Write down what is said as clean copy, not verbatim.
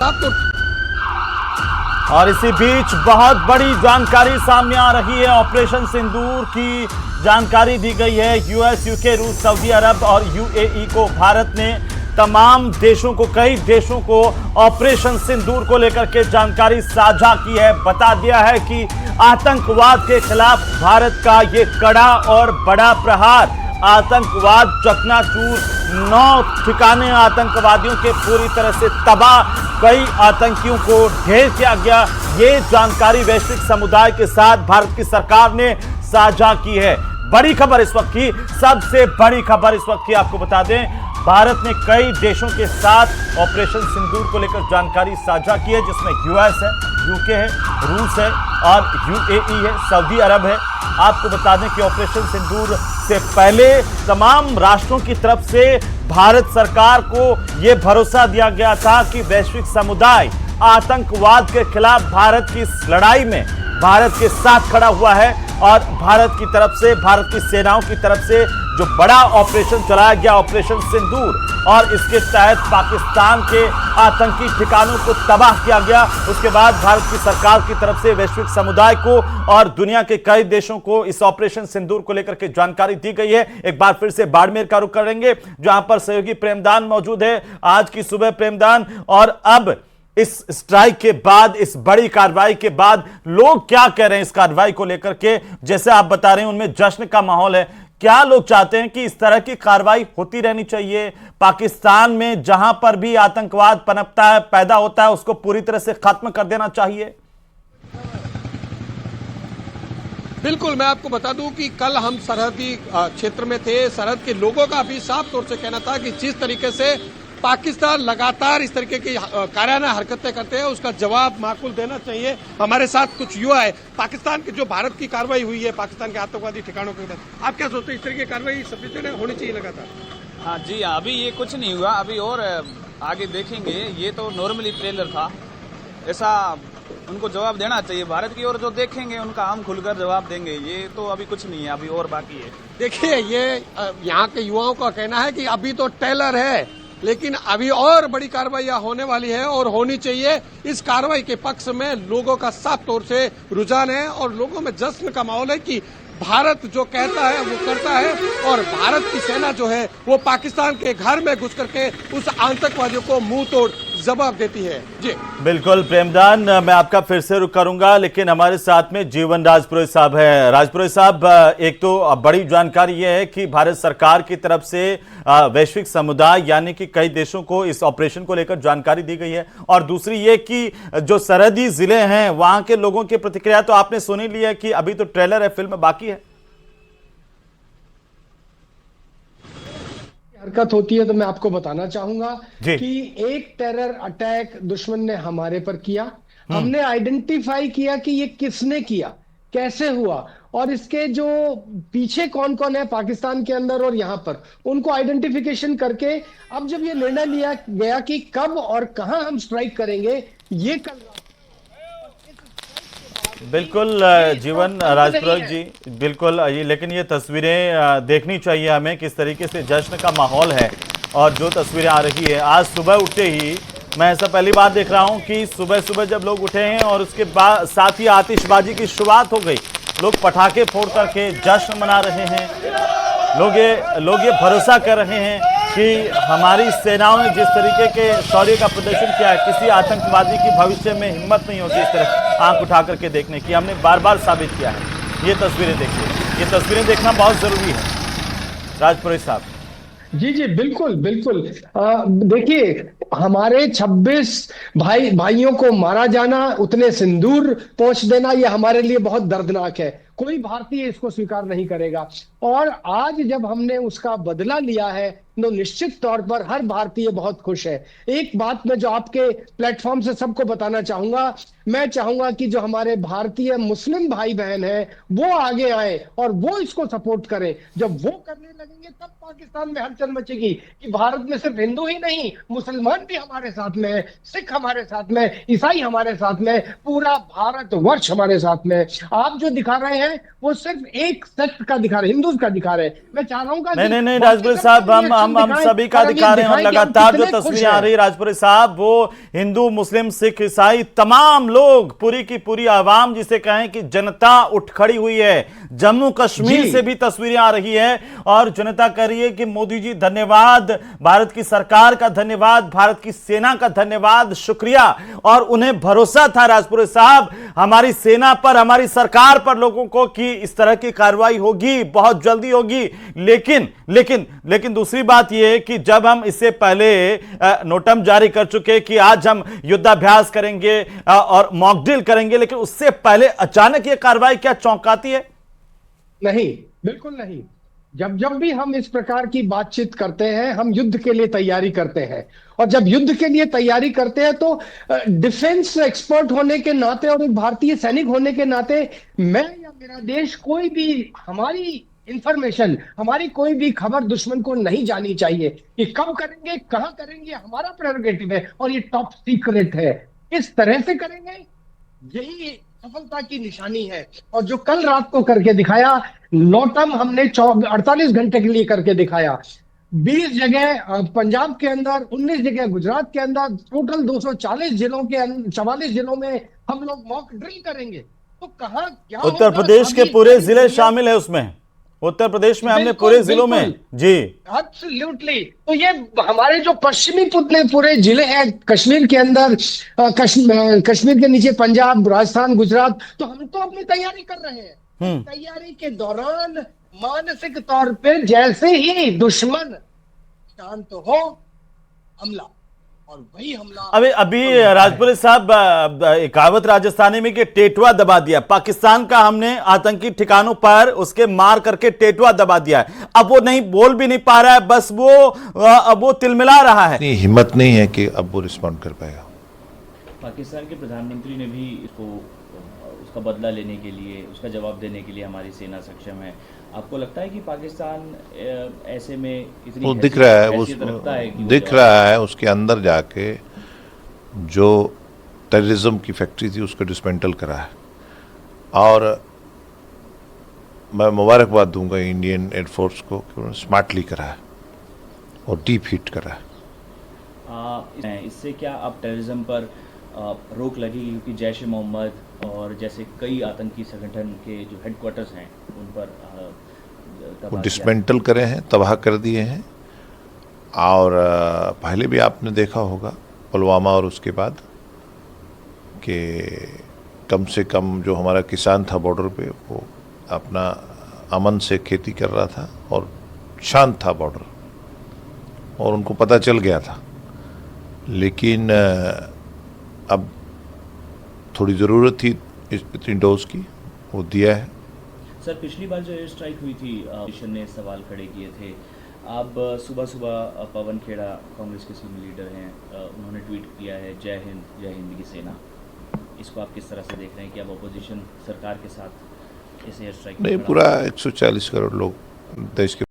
आपको। और इसी बीच बहुत बड़ी जानकारी सामने आ रही है। ऑपरेशन सिंदूर की जानकारी दी गई है। यूएस, यूके, रूस, सऊदी अरब और यूएई को भारत ने तमाम देशों को, कई देशों को ऑपरेशन सिंदूर को लेकर के जानकारी साझा की है। बता दिया है कि आतंकवाद के खिलाफ भारत का ये कड़ा और बड़ा प्रहार, आतंकवाद चकनाचूर, 9 ठिकाने आतंकवादियों के पूरी तरह से तबाह, कई आतंकियों को ढेर किया गया। ये जानकारी वैश्विक समुदाय के साथ भारत की सरकार ने साझा की है। बड़ी खबर इस वक्त की, सबसे बड़ी खबर इस वक्त की आपको बता दें, भारत ने कई देशों के साथ ऑपरेशन सिंदूर को लेकर जानकारी साझा की है, जिसमें यूएस है, यूके है, रूस है और यूएई है, सऊदी अरब है। आपको बता दें कि ऑपरेशन सिंदूर से पहले तमाम राष्ट्रों की तरफ से भारत सरकार को यह भरोसा दिया गया था कि वैश्विक समुदाय आतंकवाद के खिलाफ भारत की इस लड़ाई में भारत के साथ खड़ा हुआ है और भारत की तरफ से, भारत की सेनाओं की तरफ से जो बड़ा ऑपरेशन चलाया गया, ऑपरेशन सिंदूर, और इसके तहत पाकिस्तान के आतंकी ठिकानों को तबाह किया गया। उसके बाद भारत की सरकार की तरफ से वैश्विक समुदाय को और दुनिया के कई देशों को इस ऑपरेशन सिंदूर को लेकर के जानकारी दी गई है। एक बार फिर से बाड़मेर का रुख करेंगे, जहां पर सहयोगी प्रेमदान मौजूद है। आज की सुबह प्रेमदान, और अब इस स्ट्राइक के बाद, इस बड़ी कार्रवाई के बाद लोग क्या कह रहे हैं इस कार्रवाई को लेकर के? जैसे आप बता रहे हैं उनमें जश्न का माहौल है। क्या लोग चाहते हैं कि इस तरह की कार्रवाई होती रहनी चाहिए? पाकिस्तान में जहां पर भी आतंकवाद पनपता है, पैदा होता है, उसको पूरी तरह से खत्म कर देना चाहिए। बिल्कुल, मैं आपको बता दूं कि कल हम सरहदी क्षेत्र में थे। सरहद के लोगों का भी साफ तौर से कहना था कि जिस तरीके से पाकिस्तान लगातार इस तरीके की कायराना हरकतें करते हैं, उसका जवाब माकूल देना चाहिए। हमारे साथ कुछ युवा है। पाकिस्तान की जो भारत की कार्रवाई हुई है पाकिस्तान के आतंकवादी ठिकानों के अंदर, आप क्या सोचते हैं इस तरह की कार्रवाई सभी जगह होनी चाहिए लगातार? हाँ जी, अभी ये कुछ नहीं हुआ, अभी और आगे देखेंगे। ये तो नॉर्मली ट्रेलर था, ऐसा उनको जवाब देना चाहिए भारत की, और जो देखेंगे उनका हम खुलकर जवाब देंगे। ये तो अभी कुछ नहीं है, अभी और बाकी है। देखिए, ये यहाँ के युवाओं का कहना है कि अभी तो ट्रेलर है, लेकिन अभी और बड़ी कार्रवाइयां होने वाली है और होनी चाहिए। इस कार्रवाई के पक्ष में लोगों का साफ तौर से रुझान है और लोगों में जश्न का माहौल है कि भारत जो कहता है वो करता है, और भारत की सेना जो है वो पाकिस्तान के घर में घुस करके उस आतंकवादियों को मुंह तोड़ जवाब देती है। जी बिल्कुल प्रेमदान, मैं आपका फिर से रुक करूंगा, लेकिन हमारे साथ में जीवन राजपुरोहित साहब है। राजपुरोहित साहब, एक तो बड़ी जानकारी यह है कि भारत सरकार की तरफ से वैश्विक समुदाय यानी कि कई देशों को इस ऑपरेशन को लेकर जानकारी दी गई है, और दूसरी ये कि जो सरहदी जिले हैं वहां के लोगों की प्रतिक्रिया तो आपने सुनी ली है कि अभी तो ट्रेलर है, फिल्म बाकी है। हरकत होती है तो मैं आपको बताना चाहूंगा कि एक टेरर अटैक दुश्मन ने हमारे पर किया। हमने आइडेंटिफाई किया कि ये किसने किया, कैसे हुआ, और इसके जो पीछे कौन कौन है पाकिस्तान के अंदर और यहां पर, उनको आइडेंटिफिकेशन करके अब जब ये निर्णय लिया गया कि कब और कहां हम स्ट्राइक करेंगे, ये कल बिल्कुल जीवन राजपुरोहित जी, बिल्कुल ये, लेकिन ये तस्वीरें देखनी चाहिए हमें किस तरीके से जश्न का माहौल है। और जो तस्वीरें आ रही है, आज सुबह उठते ही मैं ऐसा पहली बार देख रहा हूं कि सुबह सुबह जब लोग उठे हैं और उसके बाद साथ ही आतिशबाजी की शुरुआत हो गई, लोग पटाखे फोड़ करके जश्न मना रहे हैं। लोग ये भरोसा कर रहे हैं कि हमारी सेनाओं ने जिस तरीके के शौर्य का प्रदर्शन किया है, किसी आतंकवादी की भविष्य में हिम्मत नहीं होगी इस तरह आंख उठा करके देखने की। हमने बार बार साबित किया है। ये तस्वीरें देखिए, ये तस्वीरें देखना बहुत जरूरी है राजपुरोहित साहब। जी जी बिल्कुल बिल्कुल। देखिए, हमारे 26 भाइयों को मारा जाना, उतने सिंदूर पहुंच देना, ये हमारे लिए बहुत दर्दनाक है। कोई भारतीय इसको स्वीकार नहीं करेगा, और आज जब हमने उसका बदला लिया है तो निश्चित तौर पर हर भारतीय बहुत खुश है। एक बात मैं जो आपके प्लेटफॉर्म से सबको बताना चाहूंगा, मैं चाहूंगा कि जो हमारे भारतीय मुस्लिम भाई बहन हैं वो आगे आए और वो इसको सपोर्ट करें। जब वो करने लगेंगे तब पाकिस्तान में हलचल मचेगी कि भारत में सिर्फ हिंदू ही नहीं, मुसलमान भी हमारे साथ में है, सिख हमारे साथ में, ईसाई हमारे साथ में, पूरा भारत वर्ष हमारे साथ में। आप जो दिखा रहे हैं वो सिर्फ एक सेक्ट का दिखा रहे, हिंदू का दिखा रहे। मैं चाह रहा हूँ नहीं राजपुरोहित साहब, हम हम सभी का दिखा रहे हैं, और लगातार जो तस्वीरें आ रही है राजपुरी साहब, वो हिंदू मुस्लिम सिख ईसाई तमाम लोग, पूरी की पूरी आवाम जिसे कहें कि जनता उठ खड़ी हुई है। जम्मू कश्मीर से भी तस्वीरें आ रही है और जनता कह रही है कि मोदी जी धन्यवाद, भारत की सरकार का धन्यवाद, भारत की सेना का धन्यवाद, शुक्रिया। और उन्हें भरोसा था राजपुरी साहब हमारी सेना पर, हमारी सरकार पर, लोगों को कि इस तरह की कार्रवाई होगी, बहुत जल्दी होगी। लेकिन दूसरी बात यह है कि जब हम इससे पहले नोटम जारी कर चुके कि आज हम युद्धाभ्यास करेंगे और मॉक ड्रिल करेंगे, लेकिन उससे पहले अचानक यह कार्रवाई क्या चौंकाती है? नहीं, बिल्कुल नहीं। जब भी हम इस प्रकार की बातचीत करते हैं, हम युद्ध के लिए तैयारी करते हैं, और जब युद्ध के लिए तैयारी करते हैं तो डिफेंस एक्सपर्ट होने के नाते और एक भारतीय सैनिक होने के नाते मैं या मेरा देश, कोई भी हमारी इंफॉर्मेशन, हमारी कोई भी खबर दुश्मन को नहीं जानी चाहिए कि कब करेंगे, कहां करेंगे, हमारा प्रेरोगेटिव है और ये टॉप सीक्रेट है। इस तरह से करेंगे, यही सफलता की निशानी है। और जो कल रात को करके दिखाया, नोटम हमने 48 घंटे के लिए करके दिखाया। 20 जगह पंजाब के अंदर, 19 जगह गुजरात के अंदर, टोटल 240 जिलों के 44 जिलों में हम लोग मॉक ड्रिल करेंगे। तो कहां क्या उत्तर प्रदेश के पूरे जिले शामिल है उसमें, उत्तर प्रदेश में हमने पूरे जिलों में जी एब्सोल्युटली। तो ये हमारे जो पश्चिमी पूरे जिले हैं कश्मीर के अंदर, कश्मीर के नीचे पंजाब, राजस्थान, गुजरात, तो हम तो अपनी तैयारी कर रहे हैं। तैयारी के दौरान मानसिक तौर पे जैसे ही दुश्मन शांत हो, हमला, और वही हमला। अभी राजपुरी साहब कहावत राजस्थानी में कि टेटुआ दबा दिया, पाकिस्तान का हमने आतंकी ठिकानों पर उसके मार करके टेटुआ दबा दिया है। अब वो नहीं बोल भी नहीं पा रहा है, बस वो तिलमिला रहा है। इतनी हिम्मत नहीं है कि अब वो रिस्पॉन्ड कर पाएगा। पाकिस्तान के प्रधानमंत्री ने भी इसको उसका बदला लेने के लिए, उसका जवाब देने के लिए हमारी सेना सक्षम है। आपको लगता है कि पाकिस्तान ऐसे में इतनी वो दिख रहा है, वो रखता है कि दिख रहा है उसके अंदर जाके जो टेररिज्म की फैक्ट्री थी उसको डिसमेंटल करा है। और मैं मुबारकबाद दूंगा इंडियन एयरफोर्स को कि उन्होंने स्मार्टली करा है और डीप हिट करा है। इससे क्या अब टेररिज्म पर रोक लगेगी? क्योंकि जैश ए मोहम्मद और जैसे कई आतंकी संगठन के जो हेडक्वार्टर्स हैं उन पर वो डिसमेंटल करे हैं, तबाह कर दिए हैं। और पहले भी आपने देखा होगा पुलवामा और उसके बाद कि कम से कम जो हमारा किसान था बॉर्डर पे, वो अपना अमन से खेती कर रहा था और शांत था बॉर्डर, और उनको पता चल गया था। लेकिन अब थोड़ी ज़रूरत थी इतनी डोज की, वो दिया है। सर, पिछली बार जो एयर स्ट्राइक हुई थी, मिशन ने सवाल खड़े किए थे। अब सुबह पवन खेड़ा कांग्रेस के सीनियर लीडर हैं, उन्होंने ट्वीट किया है जय हिंद की सेना। इसको आप किस तरह से देख रहे हैं कि अब अपोजिशन सरकार के साथ इस एयर स्ट्राइक? नहीं, पूरा 140 करोड़ लोग देश के